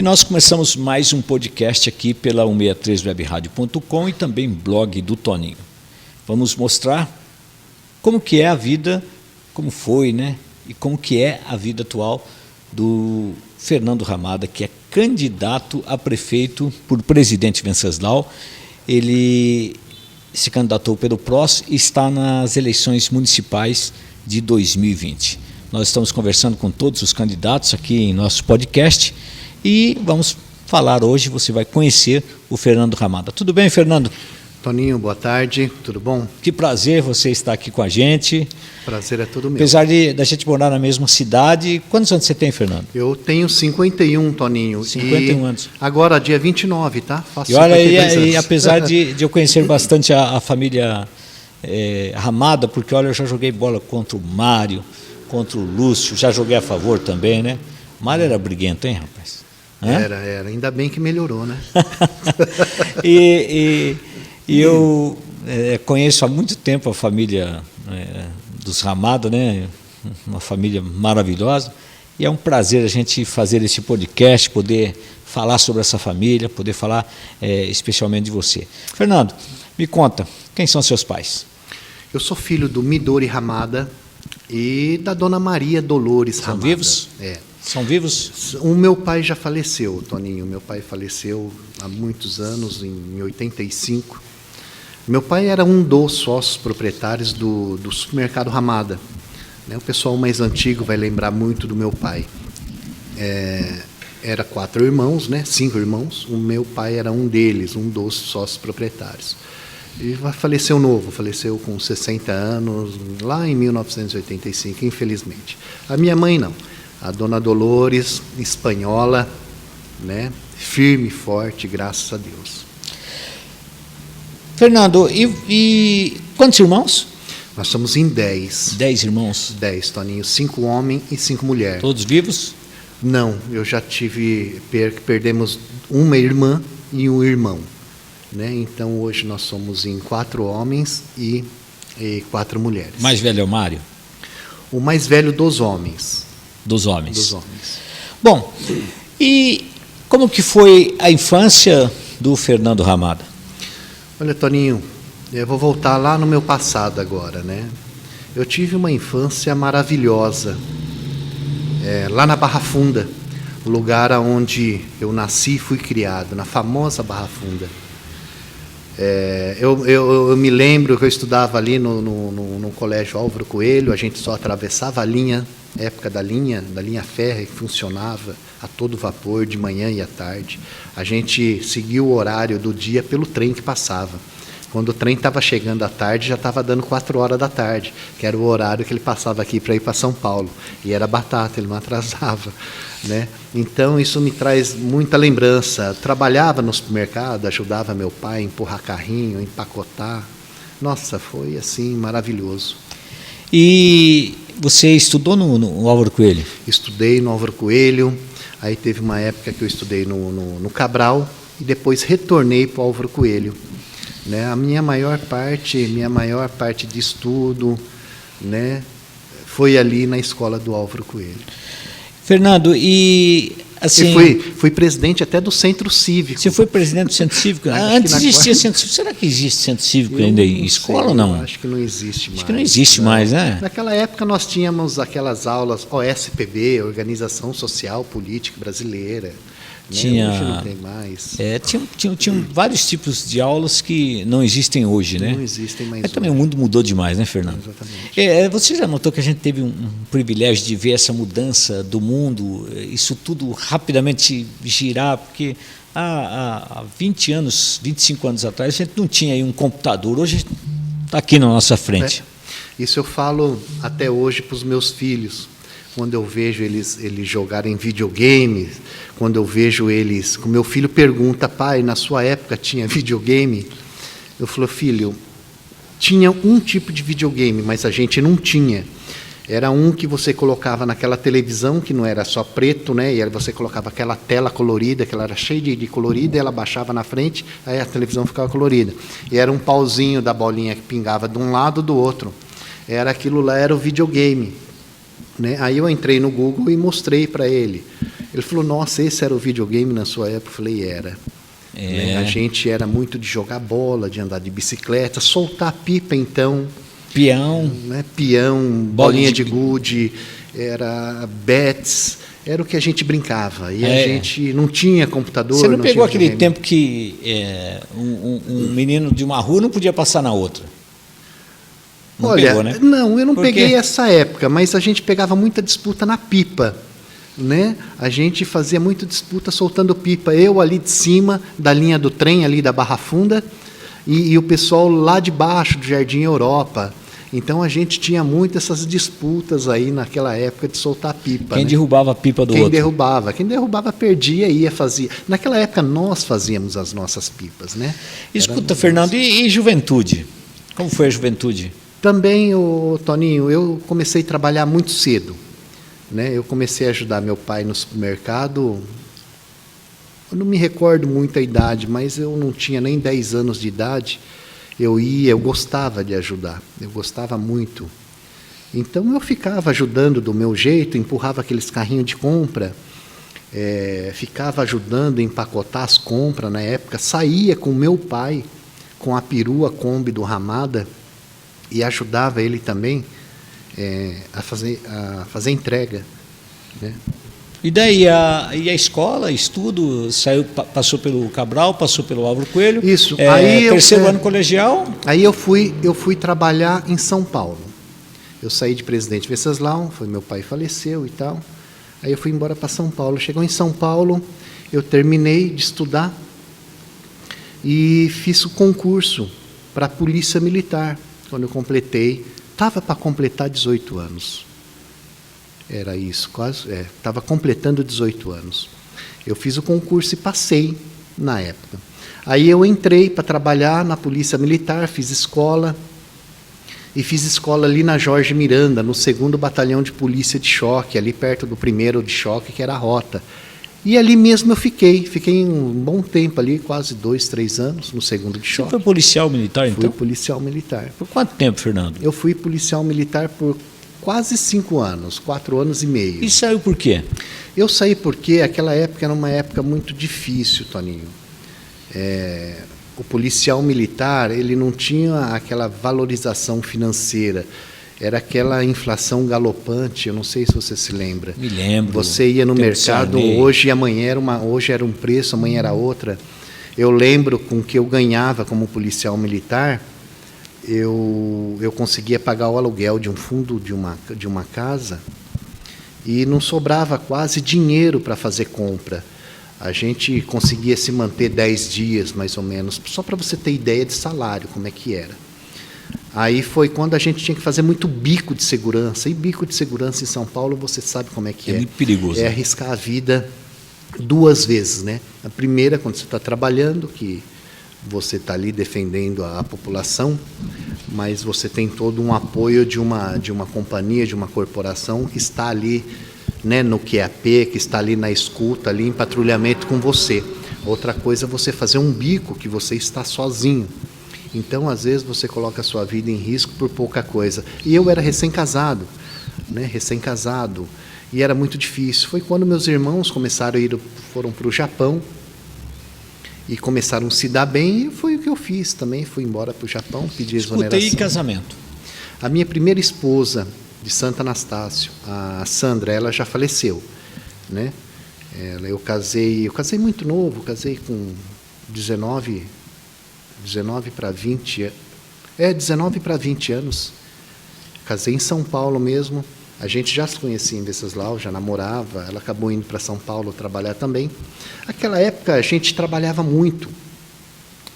E nós começamos mais um podcast aqui pela 163webradio.com e também blog do Toninho. Vamos mostrar como que é a vida, como foi, né? E como que é a vida atual do Fernando Ramada, que é candidato a prefeito por presidente Venceslau. Ele se candidatou pelo PROS e está nas eleições municipais de 2020. Nós estamos conversando com todos os candidatos aqui em nosso podcast e vamos falar hoje, você vai conhecer o Fernando Ramada. Tudo bem, Fernando? Toninho, boa tarde, tudo bom? Que prazer você estar aqui com a gente. Prazer é todo meu. Apesar da gente morar na mesma cidade, quantos anos você tem, Fernando? Eu tenho 51, Toninho. 51 anos. Agora, dia 29, tá? Faço e olha, 52 anos. E apesar de eu conhecer bastante a família Ramada, porque olha, eu já joguei bola contra o Mário, contra o Lúcio, já joguei a favor também, né? O Mário era briguento, hein, rapaz? Era. Ainda bem que melhorou, né? E eu conheço há muito tempo a família dos Ramada, né? Uma família maravilhosa, e é um prazer a gente fazer esse podcast, poder falar sobre essa família, poder falar especialmente de você. Fernando, me conta, quem são seus pais? Eu sou filho do Midori Ramada e da dona Maria Dolores Ramada. São vivos? São vivos? O meu pai já faleceu, Toninho. Meu pai faleceu há muitos anos, em 85. Meu pai era um dos sócios proprietários do supermercado Ramada. O pessoal mais antigo vai lembrar muito do meu pai. Era 4 irmãos, 5 irmãos. O meu pai era um deles, um dos sócios proprietários. E faleceu novo, faleceu com 60 anos, lá em 1985, infelizmente. A minha mãe não. A dona Dolores, espanhola, firme e forte, graças a Deus. Fernando, e quantos irmãos? Nós somos em 10. 10 irmãos? 10, Toninho. 5 homens e 5 mulheres. Todos vivos? Não, eu já perdemos uma irmã e um irmão. Então, hoje nós somos em 4 homens e 4 mulheres. Mais velho é o Mário? O mais velho dos homens. Dos homens. Dos homens. Bom, e como que foi a infância do Fernando Ramada? Olha, Toninho, eu vou voltar lá no meu passado agora, Eu tive uma infância maravilhosa, lá na Barra Funda, o lugar onde eu nasci e fui criado, na famosa Barra Funda. Eu me lembro que eu estudava ali no colégio Álvaro Coelho, a gente só atravessava a linha, época da linha férrea que funcionava a todo vapor, de manhã e à tarde. A gente seguia o horário do dia pelo trem que passava. Quando o trem estava chegando à tarde, já estava dando 4 horas da tarde, que era o horário que ele passava aqui para ir para São Paulo. E era batata, ele não atrasava. Então, isso me traz muita lembrança. Trabalhava no supermercado, ajudava meu pai a empurrar carrinho, empacotar. Nossa, foi assim, maravilhoso. E você estudou no Álvaro Coelho? Estudei no Álvaro Coelho, aí teve uma época que eu estudei no Cabral e depois retornei para o Álvaro Coelho. A minha maior parte de estudo, foi ali na escola do Álvaro Coelho. Fernando, e assim... Fui presidente até do Centro Cívico. Você foi presidente do Centro Cívico? Antes existia Centro Cívico. Será que existe Centro Cívico ainda em escola ou não? Acho que não existe mais. Acho que não existe mais, né? Naquela época nós tínhamos aquelas aulas OSPB, Organização Social Política Brasileira. Hoje não tem mais. Tinham vários tipos de aulas que não existem hoje, Não existem mais. Mas também o mundo mudou demais, né, Fernando? Exatamente. Você já notou que a gente teve um privilégio de ver essa mudança do mundo, isso tudo rapidamente girar, porque há 20 anos, 25 anos atrás, a gente não tinha aí um computador, hoje está aqui na nossa frente. Isso eu falo até hoje para os meus filhos. Quando eu vejo eles jogarem videogame, quando eu vejo eles... O meu filho pergunta, pai, na sua época tinha videogame? Eu falo, filho, tinha um tipo de videogame, mas a gente não tinha. Era um que você colocava naquela televisão, que não era só preto, e aí você colocava aquela tela colorida, que ela era cheia de colorida, e ela baixava na frente, aí a televisão ficava colorida. E era um pauzinho da bolinha que pingava de um lado ou do outro. Aquilo lá era o videogame. Aí eu entrei no Google e mostrei para ele. Ele falou, nossa, esse era o videogame na sua época? Eu falei, era. Né? A gente era muito de jogar bola, de andar de bicicleta, soltar pipa, então. Peão. Né? Peão, bolinha de gude, era bets, era o que a gente brincava. E a gente não tinha computador. Você não pegou aquele videogame. tempo que um menino de uma rua não podia passar na outra? Não Olha, pegou, né? não, eu não Por quê? peguei essa época, mas a gente pegava muita disputa na pipa. Né? A gente fazia muita disputa soltando pipa. Eu ali de cima, da linha do trem, ali da Barra Funda, e o pessoal lá de baixo, do Jardim Europa. Então a gente tinha muitas essas disputas aí naquela época de soltar pipa. Quem né? derrubava a pipa do Quem outro? Quem derrubava perdia, ia, fazia. Naquela época nós fazíamos as nossas pipas. Né? Escuta, Fernando, e juventude? Como foi a juventude? Também, Toninho, eu comecei a trabalhar muito cedo. Né? Eu comecei a ajudar meu pai no supermercado, eu não me recordo muito a idade, mas eu não tinha nem 10 anos de idade. Eu gostava de ajudar, eu gostava muito. Então eu ficava ajudando do meu jeito, empurrava aqueles carrinhos de compra, ficava ajudando a empacotar as compras na época, saía com meu pai, com a perua Kombi do Ramada, e ajudava ele também a fazer entrega. Né? E daí, e a escola, estudo, passou pelo Cabral, passou pelo Álvaro Coelho. Isso. Terceiro ano colegial. Aí eu fui trabalhar em São Paulo. Eu saí de Presidente Venceslau, meu pai faleceu e tal. Aí eu fui embora para São Paulo. Chegou em São Paulo, eu terminei de estudar e fiz o concurso para a Polícia Militar. Quando eu completei, estava para completar 18 anos. Era isso, quase. Estava completando 18 anos. Eu fiz o concurso e passei na época. Aí eu entrei para trabalhar na Polícia Militar, fiz escola. E fiz escola ali na Jorge Miranda, no 2º Batalhão de Polícia de Choque, ali perto do 1º de Choque, que era a Rota. E ali mesmo eu fiquei um bom tempo ali, quase 2, 3 anos, no 2º de Choque. Você foi policial militar, então? Fui policial militar. Por quanto tempo, Fernando? Eu fui policial militar por quase 5 anos, 4 anos e meio. E saiu por quê? Eu saí porque aquela época era uma época muito difícil, Toninho. O policial militar, ele não tinha aquela valorização financeira. Era aquela inflação galopante, eu não sei se você se lembra. Me lembro. Você ia no mercado, hoje e amanhã hoje era um preço, amanhã era outra. Eu lembro com o que eu ganhava como policial militar, eu conseguia pagar o aluguel de um fundo de uma casa e não sobrava quase dinheiro para fazer compra. A gente conseguia se manter 10 dias, mais ou menos, só para você ter ideia de salário, como é que era. Aí foi quando a gente tinha que fazer muito bico de segurança. E bico de segurança em São Paulo, você sabe como é que é. É muito perigoso. É arriscar a vida 2 vezes, né? A primeira, quando você está trabalhando, que você está ali defendendo a população, mas você tem todo um apoio de uma companhia, de uma corporação que está ali, né, no QAP, que está ali na escuta, ali em patrulhamento com você. Outra coisa é você fazer um bico que você está sozinho. Então, às vezes, você coloca a sua vida em risco por pouca coisa. E eu era recém-casado, né? Recém-casado, e era muito difícil. Foi quando meus irmãos foram para o Japão e começaram a se dar bem, e foi o que eu fiz também. Fui embora para o Japão, pedi exoneração. Escutei casamento. A minha primeira esposa, de Santo Anastácio, a Sandra, ela já faleceu, né? Eu casei muito novo, casei com 19 para 20 anos. Casei em São Paulo mesmo. A gente já se conhecia em Venceslau, já namorava. Ela acabou indo para São Paulo trabalhar também. Aquela época a gente trabalhava muito,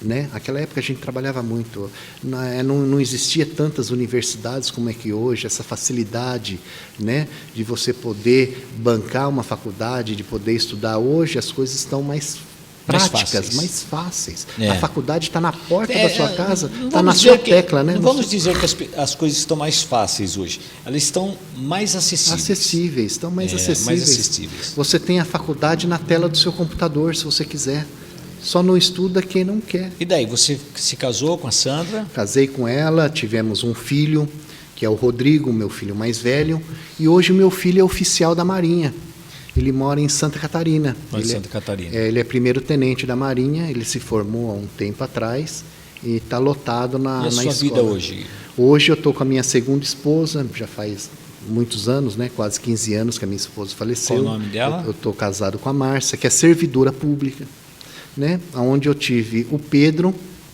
né? Aquela época a gente trabalhava muito. Não existia tantas universidades como é que hoje, essa facilidade, né, de você poder bancar uma faculdade, de poder estudar. Hoje as coisas estão mais práticas, mais fáceis. A faculdade está na porta da sua casa, está na sua tecla, né? Não vamos dizer que as coisas estão mais fáceis hoje. Elas estão mais acessíveis. Estão mais acessíveis. Mais acessíveis. Você tem a faculdade na tela do seu computador, se você quiser. Só não estuda quem não quer. E daí, você se casou com a Sandra? Casei com ela, tivemos um filho, que é o Rodrigo, meu filho mais velho, e hoje o meu filho é oficial da Marinha. Ele mora em Santa Catarina. Santa Catarina. Ele é primeiro-tenente da Marinha, ele se formou há um tempo atrás e está lotado na escola. E a sua vida hoje? Hoje eu estou com a minha segunda esposa, já faz muitos anos, né? Quase 15 anos que a minha esposa faleceu. Qual o nome dela? Eu estou casado com a Márcia, que é servidora pública, né? Onde eu tive o Pedro,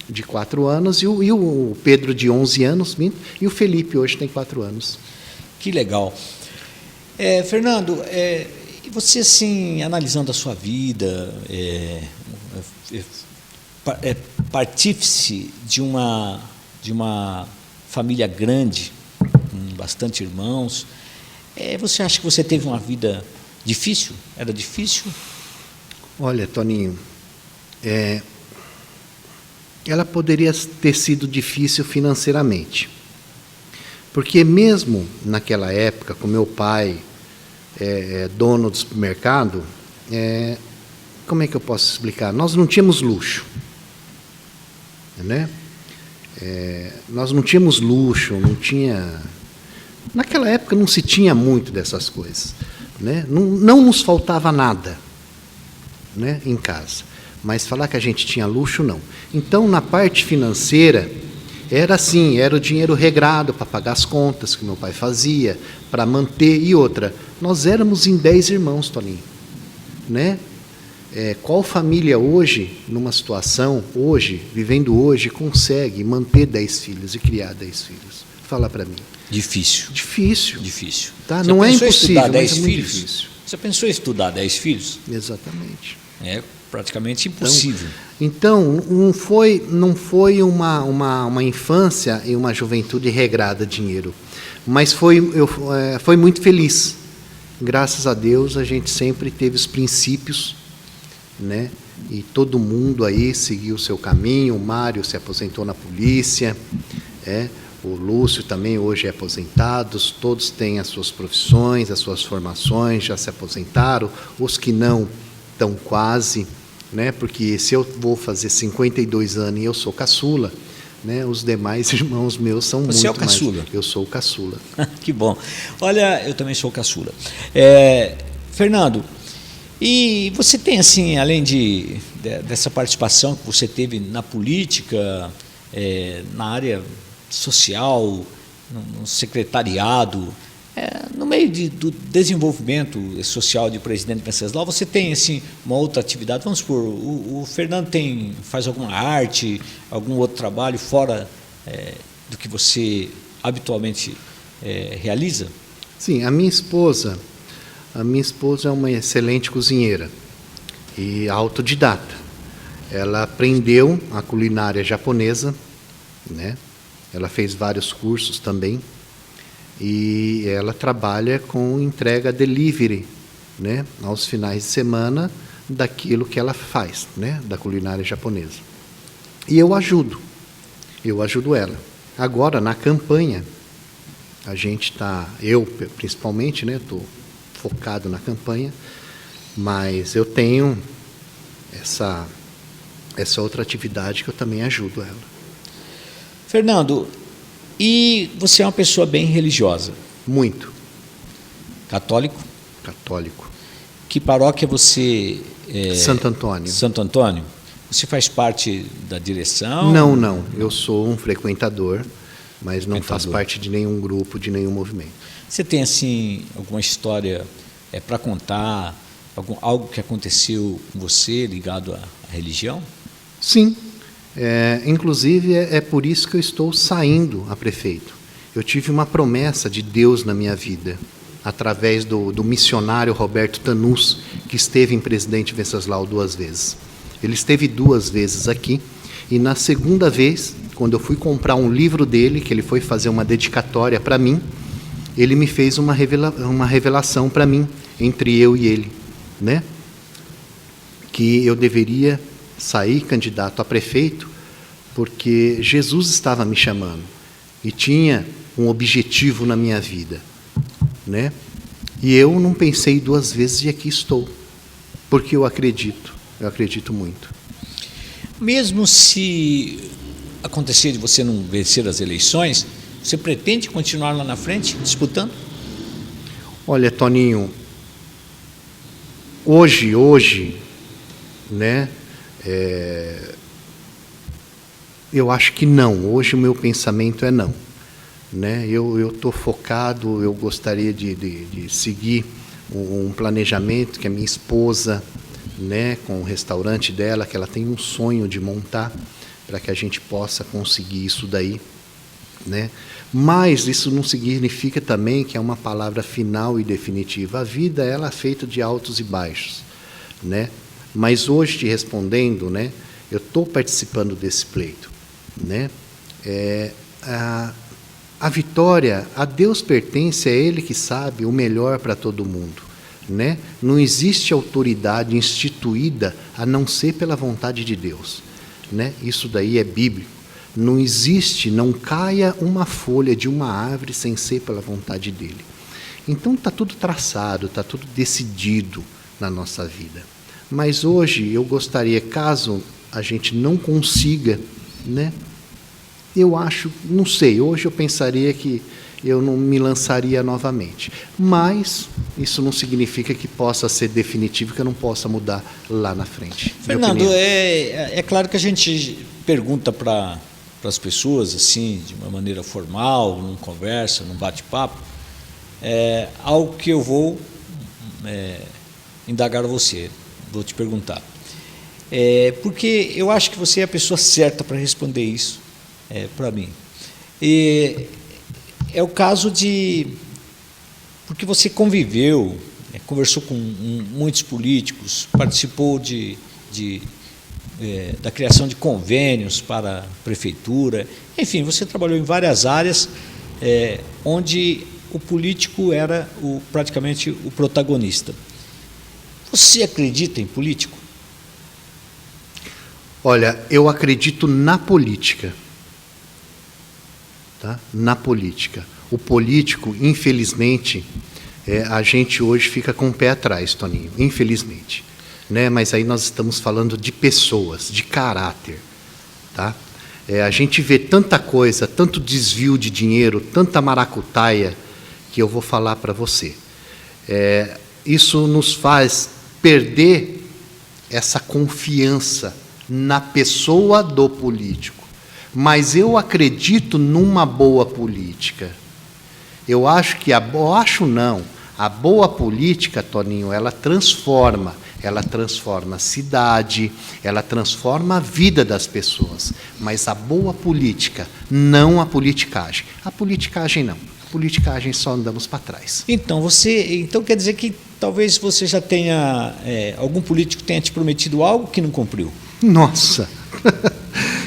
de 4 anos, e o Pedro, de 11 anos, e o Felipe, hoje tem 4 anos. Que legal. Fernando, e você, assim, analisando a sua vida, partícipe de uma família grande, com bastante irmãos, você acha que você teve uma vida difícil? Era difícil? Olha, Toninho, ela poderia ter sido difícil financeiramente, porque mesmo naquela época, com meu pai dono do supermercado, como é que eu posso explicar? Nós não tínhamos luxo, né? Nós não tínhamos luxo, não tinha... Naquela época não se tinha muito dessas coisas, né? Não nos faltava nada, né, em casa. Mas falar que a gente tinha luxo, não. Então, na parte financeira, era assim, era o dinheiro regrado para pagar as contas que meu pai fazia, para manter, e outra, nós éramos em 10 irmãos, Toninho, né? Qual família hoje, numa situação, vivendo hoje, consegue manter 10 filhos e criar 10 filhos? Fala para mim. Difícil. Difícil. Tá? Não é impossível, mas é muito difícil. Você pensou em estudar 10 filhos? Exatamente. É praticamente impossível. Então não foi uma infância e uma juventude regrada dinheiro, mas foi muito feliz. Graças a Deus a gente sempre teve os princípios, né? E todo mundo aí seguiu o seu caminho. O Mário se aposentou na polícia, o Lúcio também hoje é aposentado, todos têm as suas profissões, as suas formações, já se aposentaram, os que não estão quase, né? Porque se eu vou fazer 52 anos e eu sou caçula, né? Os demais irmãos meus são muito mais... Você é o caçula? Eu sou o caçula. Que bom. Olha, eu também sou o caçula. Fernando, e você tem, assim, além dessa participação que você teve na política, na área social, no secretariado, no meio do desenvolvimento social de presidente Venceslau, você tem, assim, uma outra atividade? Vamos supor, o Fernando faz alguma arte, algum outro trabalho fora do que você habitualmente realiza? Sim, a minha esposa é uma excelente cozinheira e autodidata. Ela aprendeu a culinária japonesa, né? Ela fez vários cursos também. E ela trabalha com entrega delivery, né, aos finais de semana, daquilo que ela faz, né, da culinária japonesa. E eu ajudo ela. Agora, na campanha, a gente está, eu principalmente, né, estou focado na campanha, mas eu tenho essa outra atividade que eu também ajudo ela. Fernando, e você é uma pessoa bem religiosa? Muito. Católico? Católico. Que paróquia você... Santo Antônio. Santo Antônio. Você faz parte da direção? Não. Eu sou um frequentador, mas não faço parte de nenhum grupo, de nenhum movimento. Você tem, assim, alguma história para contar? Algo que aconteceu com você ligado à religião? Sim. Inclusive, é por isso que eu estou saindo a prefeito. Eu tive uma promessa de Deus na minha vida, através do missionário Roberto Tanus, que esteve em Presidente Venceslau 2 vezes. Ele esteve 2 vezes aqui, e na segunda vez, quando eu fui comprar um livro dele, que ele foi fazer uma dedicatória para mim, ele me fez uma revelação para mim, entre eu e ele, né? Que eu deveria sair candidato a prefeito, porque Jesus estava me chamando e tinha um objetivo na minha vida, né? E eu não pensei 2 vezes e aqui estou, porque eu acredito muito. Mesmo se acontecer de você não vencer as eleições, você pretende continuar lá na frente, disputando? Olha, Toninho, Hoje, né? Eu acho que não. Hoje o meu pensamento é não. Né? Eu estou focado, eu gostaria de seguir um planejamento que a minha esposa, né, com o restaurante dela, que ela tem um sonho de montar, para que a gente possa conseguir isso daí. Né? Mas isso não significa também que é uma palavra final e definitiva. A vida ela é feita de altos e baixos. Né? Mas hoje, te respondendo, né, eu estou participando desse pleito. Né? A vitória, a Deus pertence, é Ele que sabe o melhor para todo mundo. Né? Não existe autoridade instituída a não ser pela vontade de Deus. Né? Isso daí é bíblico. Não existe, não caia uma folha de uma árvore sem ser pela vontade dEle. Então está tudo traçado, está tudo decidido na nossa vida. Mas hoje eu gostaria, caso a gente não consiga, né? Eu acho, não sei, hoje eu pensaria que eu não me lançaria novamente. Mas isso não significa que possa ser definitivo, que eu não possa mudar lá na frente. Fernando, é claro que a gente pergunta para as pessoas, assim, de uma maneira formal, numa conversa, num bate-papo, algo que eu vou indagar a você, vou te perguntar. Porque eu acho que você é a pessoa certa para responder isso para mim. E é o caso porque você conviveu, conversou com muitos políticos, participou da criação de convênios para a prefeitura, enfim, você trabalhou em várias áreas onde o político era praticamente o protagonista. Você acredita em político? Olha, eu acredito na política. Tá? Na política. O político, infelizmente, a gente hoje fica com o pé atrás, Toninho, infelizmente. Né? Mas aí nós estamos falando de pessoas, de caráter. Tá? A gente vê tanta coisa, tanto desvio de dinheiro, tanta maracutaia, que eu vou falar para você. Isso nos faz perder essa confiança na pessoa do político. Mas eu acredito numa boa política. Eu acho que a boa política, Toninho, ela transforma a cidade, ela transforma a vida das pessoas. Mas a boa política, não a politicagem. A politicagem não. A politicagem só andamos para trás. Então quer dizer que talvez você já tenha, algum político tenha te prometido algo que não cumpriu? Nossa!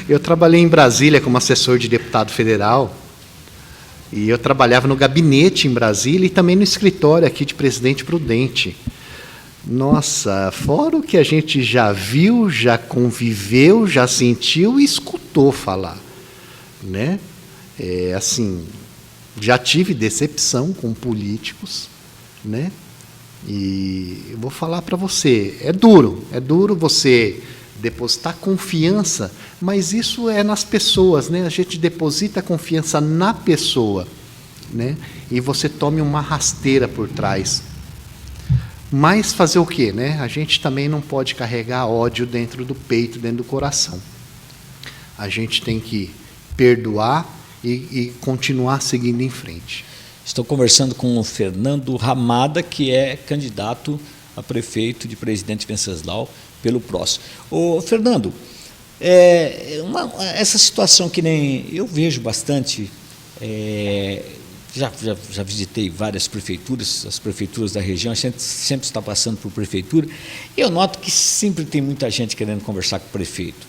Eu trabalhei em Brasília como assessor de deputado federal e eu trabalhava no gabinete em Brasília e também no escritório aqui de Presidente Prudente. Nossa, fora o que a gente já viu, já conviveu, já sentiu e escutou falar. Né? Assim, já tive decepção com políticos, né? E eu vou falar para você, é duro você depositar confiança, mas isso é nas pessoas, né? A gente deposita confiança na pessoa, né? E você tome uma rasteira por trás. Mas fazer o quê, né? A gente também não pode carregar ódio dentro do peito, dentro do coração. A gente tem que perdoar e continuar seguindo em frente. Estou conversando com o Fernando Ramada, que é candidato a prefeito de Presidente Venceslau pelo PROS. Ô, Fernando, essa situação que nem eu vejo bastante, já visitei várias prefeituras, as prefeituras da região, a gente sempre está passando por prefeitura, e eu noto que sempre tem muita gente querendo conversar com o prefeito.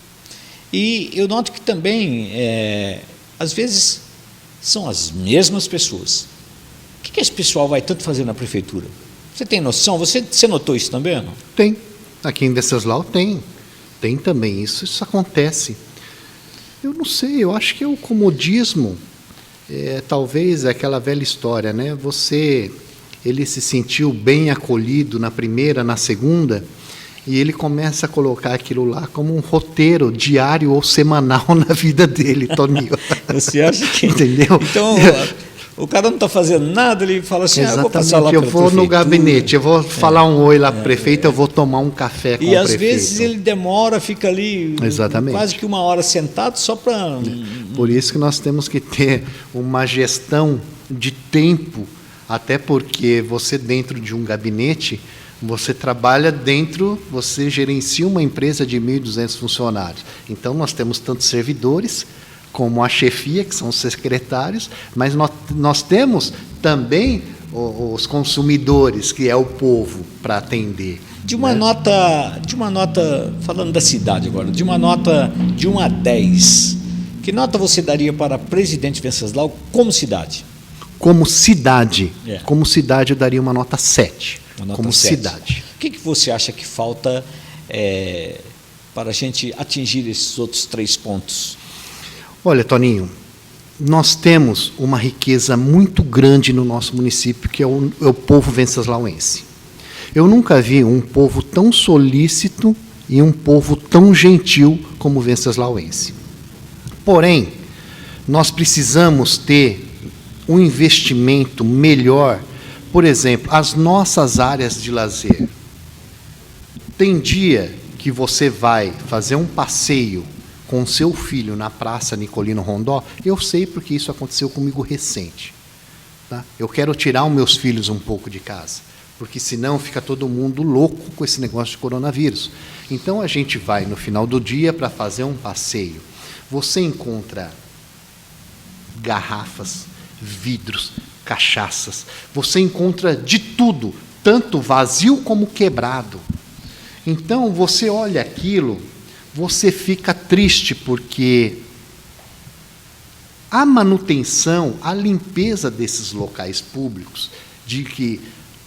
E eu noto que também, às vezes, são as mesmas pessoas. O que esse pessoal vai tanto fazer na prefeitura? Você tem noção? Você notou isso também? Não? Tem. Aqui em Venceslau tem. Tem também. Isso acontece. Eu não sei, eu acho que é o comodismo. Talvez é aquela velha história, né? Ele se sentiu bem acolhido na primeira, na segunda, e ele começa a colocar aquilo lá como um roteiro diário ou semanal na vida dele, Toninho. Você acha que... Entendeu? Então, O cara não está fazendo nada, ele fala assim, eu vou passar lá eu pela vou no prefeitura. gabinete, eu vou falar um oi lá para o prefeito, eu vou tomar um café com o E às prefeito. vezes ele demora, fica ali Exatamente. quase que 1 hora sentado só para... Por isso que nós temos que ter uma gestão de tempo, até porque você dentro de um gabinete, você trabalha dentro, você gerencia uma empresa de 1.200 funcionários. Então nós temos tantos servidores como a chefia, que são os secretários, mas nós temos também os consumidores, que é o povo, para atender. De uma nota, falando da cidade agora, de uma nota de 1 a 10, que nota você daria para Presidente Venceslau como cidade? Como cidade, É. como cidade eu daria uma nota 7. Uma nota como 7. cidade. O que você acha que falta para a gente atingir esses outros 3 pontos? Olha, Toninho, nós temos uma riqueza muito grande no nosso município, que é o povo venceslauense. Eu nunca vi um povo tão solícito e um povo tão gentil como o venceslauense. Porém, nós precisamos ter um investimento melhor. Por exemplo, as nossas áreas de lazer. Tem dia que você vai fazer um passeio com seu filho na Praça Nicolino Rondó, eu sei porque isso aconteceu comigo recente. Tá? Eu quero tirar os meus filhos um pouco de casa, porque senão fica todo mundo louco com esse negócio de coronavírus. Então a gente vai no final do dia para fazer um passeio. Você encontra garrafas, vidros, cachaças, você encontra de tudo, tanto vazio como quebrado. Então você olha aquilo, você fica triste, porque a manutenção, a limpeza desses locais públicos, de que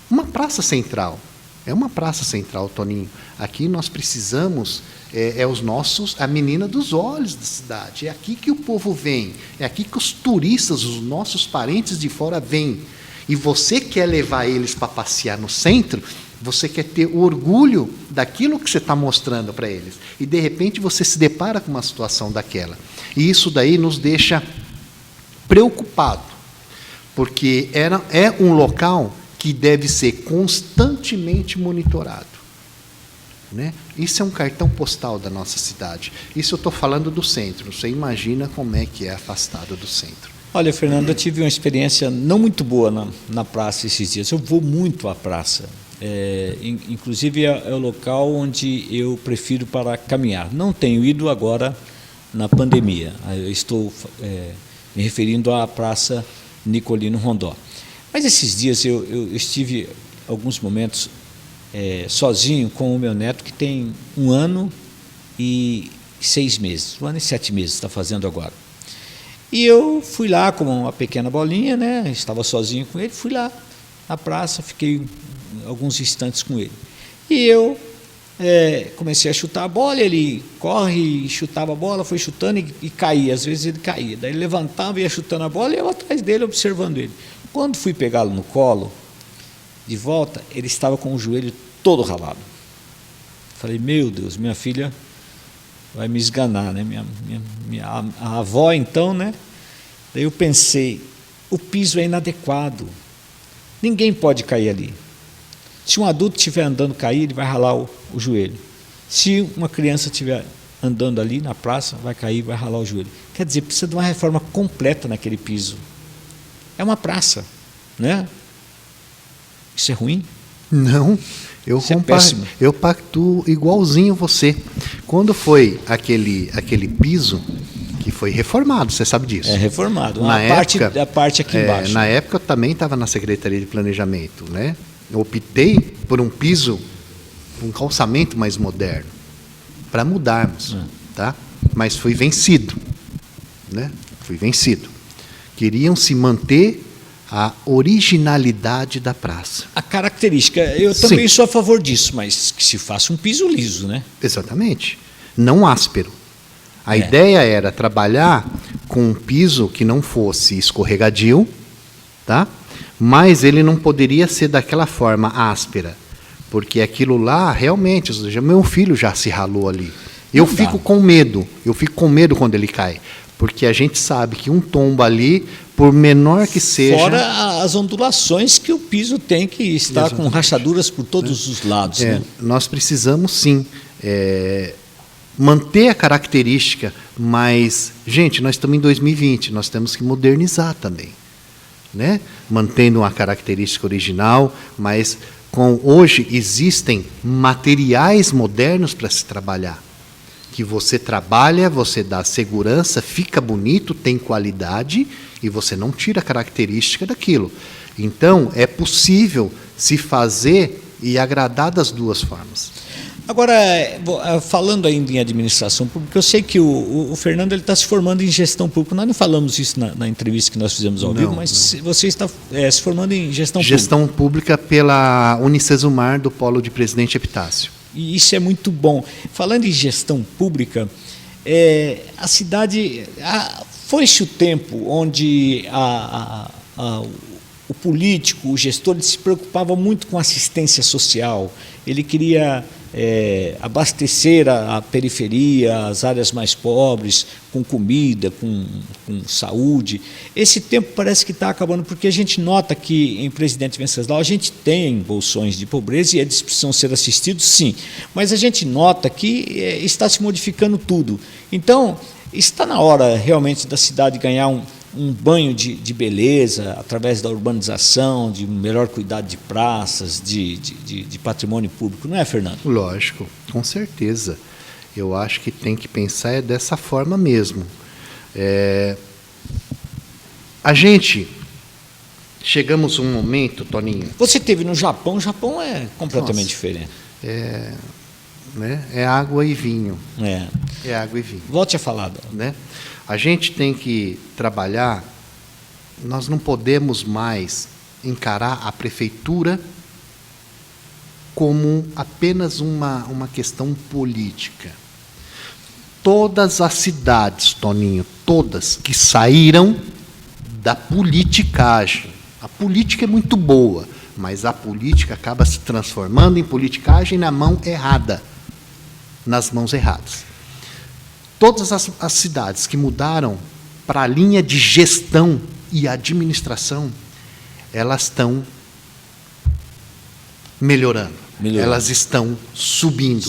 uma praça central, é uma praça central, Toninho, aqui nós precisamos, a menina dos olhos da cidade, é aqui que o povo vem, é aqui que os turistas, os nossos parentes de fora vêm, e você quer levar eles para passear no centro, você quer ter orgulho daquilo que você está mostrando para eles. E, de repente, você se depara com uma situação daquela. E isso daí nos deixa preocupado, porque é um local que deve ser constantemente monitorado. Né? Isso é um cartão postal da nossa cidade. Isso eu estou falando do centro. Você imagina como é que é afastado do centro. Olha, Fernando, eu tive uma experiência não muito boa na praça esses dias. Eu vou muito à praça. Inclusive é o local onde eu prefiro para caminhar. Não tenho ido agora na pandemia. Eu estou me referindo à Praça Nicolino Rondó. Mas esses dias eu estive alguns momentos sozinho com o meu neto, que tem 1 ano e 6 meses, 1 ano e 7 meses está fazendo agora. E eu fui lá com uma pequena bolinha, né? Estava sozinho com ele, fui lá na praça, fiquei alguns instantes com ele. E eu comecei a chutar a bola, ele corre e chutava a bola, foi chutando e caía, às vezes ele caía. Daí ele levantava e ia chutando a bola e eu atrás dele, observando ele. Quando fui pegá-lo no colo, de volta, ele estava com o joelho todo ralado. Falei, meu Deus, minha filha vai me esganar, né? A avó, então, né? Daí eu pensei, o piso é inadequado, ninguém pode cair ali. Se um adulto estiver andando cair, ele vai ralar o joelho. Se uma criança estiver andando ali na praça, vai cair, vai ralar o joelho. Quer dizer, precisa de uma reforma completa naquele piso. É uma praça, né? Isso é ruim? Não, eu pactuo igualzinho você. Quando foi aquele piso que foi reformado, você sabe disso? É reformado. A parte aqui embaixo. Na época eu também estava na Secretaria de Planejamento, né? Eu optei por um piso, um calçamento mais moderno, para mudarmos, tá? Mas fui vencido, né? Fui vencido. Queriam se manter a originalidade da praça. A característica, eu também sou a favor disso, mas que se faça um piso liso, né? Exatamente. Não áspero. A ideia era trabalhar com um piso que não fosse escorregadio, tá? Mas ele não poderia ser daquela forma áspera, porque aquilo lá, realmente, meu filho já se ralou ali. Eu fico com medo quando ele cai, porque a gente sabe que um tombo ali por menor que seja. Fora as ondulações que o piso tem, que está com rachaduras por todos os lados. Né? Nós precisamos, sim, manter a característica, mas, gente, nós estamos em 2020, nós temos que modernizar também, né? Mantendo uma característica original, mas hoje existem materiais modernos para se trabalhar, que você trabalha, você dá segurança, fica bonito, tem qualidade e você não tira a característica daquilo. Então, é possível se fazer e agradar das duas formas. Agora, falando ainda em administração pública, eu sei que o Fernando está se formando em gestão pública. Nós não falamos isso na entrevista que nós fizemos ao vivo, mas você está se formando em gestão pública. Gestão pública pela Unicesumar, do Polo de Presidente Epitácio. E isso é muito bom. Falando em gestão pública, a cidade... Foi-se o tempo onde o político, o gestor, ele se preocupava muito com assistência social. Ele queria abastecer a periferia, as áreas mais pobres, com comida, com saúde. Esse tempo parece que está acabando, porque a gente nota que em Presidente Venceslau a gente tem bolsões de pobreza e eles precisam ser assistidos, sim. Mas a gente nota que está se modificando tudo. Então, está na hora realmente da cidade ganhar um banho de beleza através da urbanização, de melhor cuidado de praças, de patrimônio público, não é, Fernando? Lógico, com certeza. Eu acho que tem que pensar dessa forma mesmo. A gente, chegamos a um momento, Toninho... Você esteve no Japão, o Japão é completamente diferente. Né? É água e vinho. É água e vinho. Volte a falar. Né? A gente tem que trabalhar, nós não podemos mais encarar a prefeitura como apenas uma questão política. Todas as cidades, Toninho, todas que saíram da politicagem. A política é muito boa, mas a política acaba se transformando em politicagem na mão errada, nas mãos erradas. Todas as cidades que mudaram para a linha de gestão e administração, elas estão melhorando. Elas estão subindo.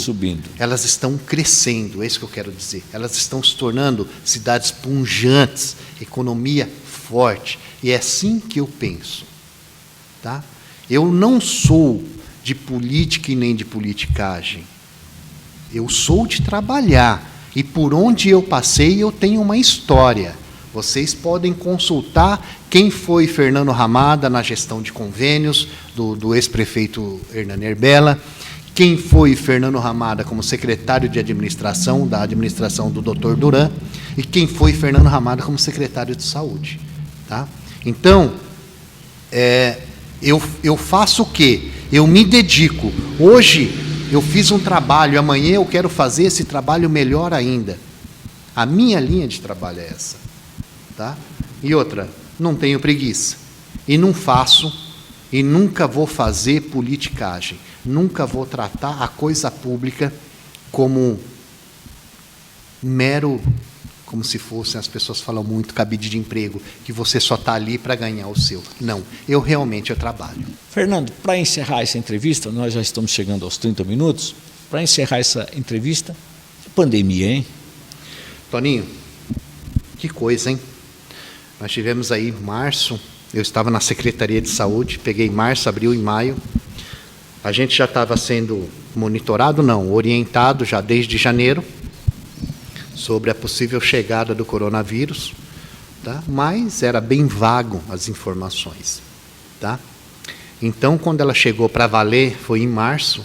Elas estão crescendo, é isso que eu quero dizer. Elas estão se tornando cidades pujantes, economia forte. E é assim que eu penso. Tá? Eu não sou de política e nem de politicagem. Eu sou de trabalhar. E por onde eu passei, eu tenho uma história. Vocês podem consultar quem foi Fernando Ramada na gestão de convênios do ex-prefeito Hernani Erbella, quem foi Fernando Ramada como secretário de administração, da administração do Dr. Duran, e quem foi Fernando Ramada como secretário de saúde. Tá? Então, eu faço o quê? Eu me dedico. Hoje, eu fiz um trabalho, amanhã eu quero fazer esse trabalho melhor ainda. A minha linha de trabalho é essa. Tá? E outra, não tenho preguiça. E não faço, e nunca vou fazer politicagem. Nunca vou tratar a coisa pública como mero, como se fossem, as pessoas falam muito, cabide de emprego, que você só está ali para ganhar o seu. Não, eu trabalho. Fernando, para encerrar essa entrevista, nós já estamos chegando aos 30 minutos, para encerrar essa entrevista, pandemia, hein? Toninho, que coisa, hein? Nós tivemos aí março, eu estava na Secretaria de Saúde, peguei março, abril e maio. A gente já estava sendo monitorado, não, orientado já desde janeiro, sobre a possível chegada do coronavírus, tá? Mas era bem vago as informações. Tá? Então, quando ela chegou para valer, foi em março,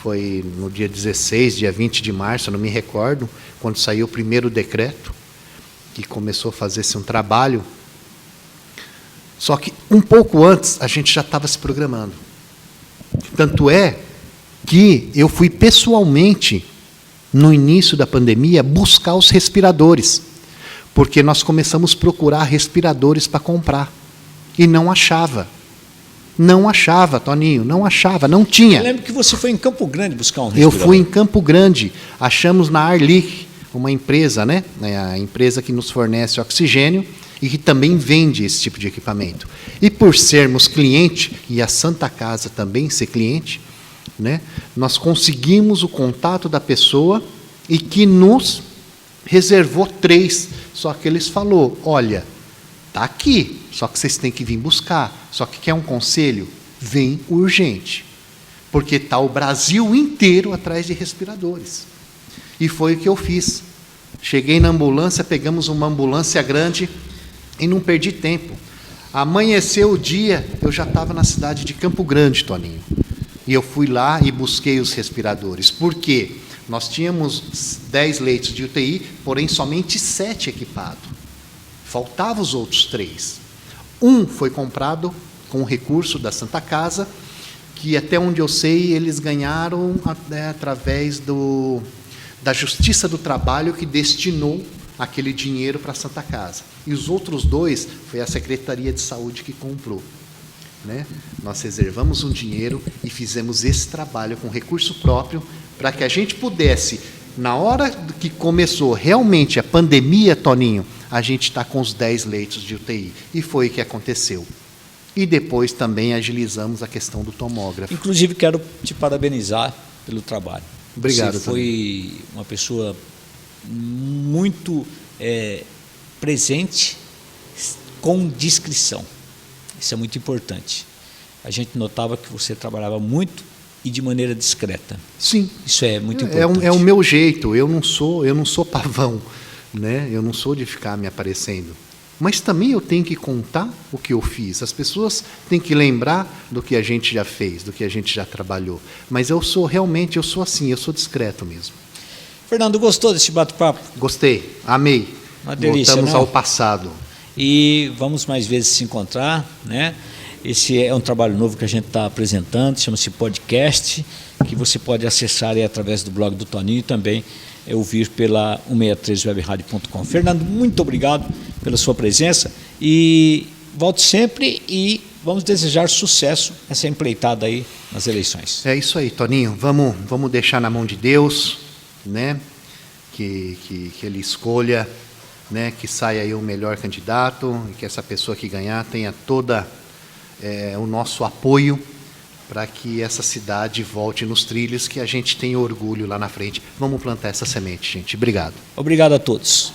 foi no dia 16, dia 20 de março, eu não me recordo, quando saiu o primeiro decreto, que começou a fazer-se um trabalho. Só que um pouco antes, a gente já estava se programando. Tanto é que eu fui pessoalmente, no início da pandemia, buscar os respiradores, porque nós começamos a procurar respiradores para comprar, e não achava. Não achava, Toninho, não achava, não tinha. Eu lembro que você foi em Campo Grande buscar um respirador. Eu fui em Campo Grande, achamos na Arlich, uma empresa, né? A empresa que nos fornece oxigênio, e que também vende esse tipo de equipamento. E por sermos cliente, e a Santa Casa também ser cliente, né, nós conseguimos o contato da pessoa e que nos reservou 3. Só que eles falou, olha, está aqui, só que vocês têm que vir buscar. Só que quer um conselho? Vem urgente. Porque está o Brasil inteiro atrás de respiradores. E foi o que eu fiz. Cheguei na ambulância, pegamos uma ambulância grande e não perdi tempo. Amanheceu o dia, eu já estava na cidade de Campo Grande, Toninho. E eu fui lá e busquei os respiradores. Por quê? Nós tínhamos 10 leitos de UTI, porém somente 7 equipados. Faltavam os outros 3. Um foi comprado com recurso da Santa Casa, que até onde eu sei, eles ganharam através da Justiça do Trabalho, que destinou aquele dinheiro para a Santa Casa. E os outros 2 foi a Secretaria de Saúde que comprou. Né? Nós reservamos um dinheiro e fizemos esse trabalho com recurso próprio para que a gente pudesse, na hora que começou realmente a pandemia, Toninho, a gente está com os 10 leitos de UTI. E foi o que aconteceu. E depois também agilizamos a questão do tomógrafo. Inclusive, quero te parabenizar pelo trabalho. Obrigado. Você foi uma pessoa muito presente, com discrição. Isso é muito importante. A gente notava que você trabalhava muito e de maneira discreta. Sim. Isso é muito importante. É o meu jeito. Eu não sou pavão, né? Eu não sou de ficar me aparecendo. Mas também eu tenho que contar o que eu fiz. As pessoas têm que lembrar do que a gente já fez, do que a gente já trabalhou. Mas eu sou assim, eu sou discreto mesmo. Fernando, gostou desse bate-papo? Gostei, amei. Uma delícia, voltamos não? ao passado. E vamos mais vezes se encontrar, né? Esse é um trabalho novo que a gente está apresentando, chama-se podcast, que você pode acessar aí através do blog do Toninho e também ouvir pela 163webradio.com. Fernando, muito obrigado pela sua presença e volte sempre e vamos desejar sucesso nessa empreitada aí nas eleições. É isso aí, Toninho. Vamos deixar na mão de Deus, né? Que Ele escolha, né? Que saia aí o melhor candidato e que essa pessoa que ganhar tenha toda o nosso apoio para que essa cidade volte nos trilhos, que a gente tenha orgulho lá na frente. Vamos plantar essa semente, gente. Obrigado. Obrigado a todos.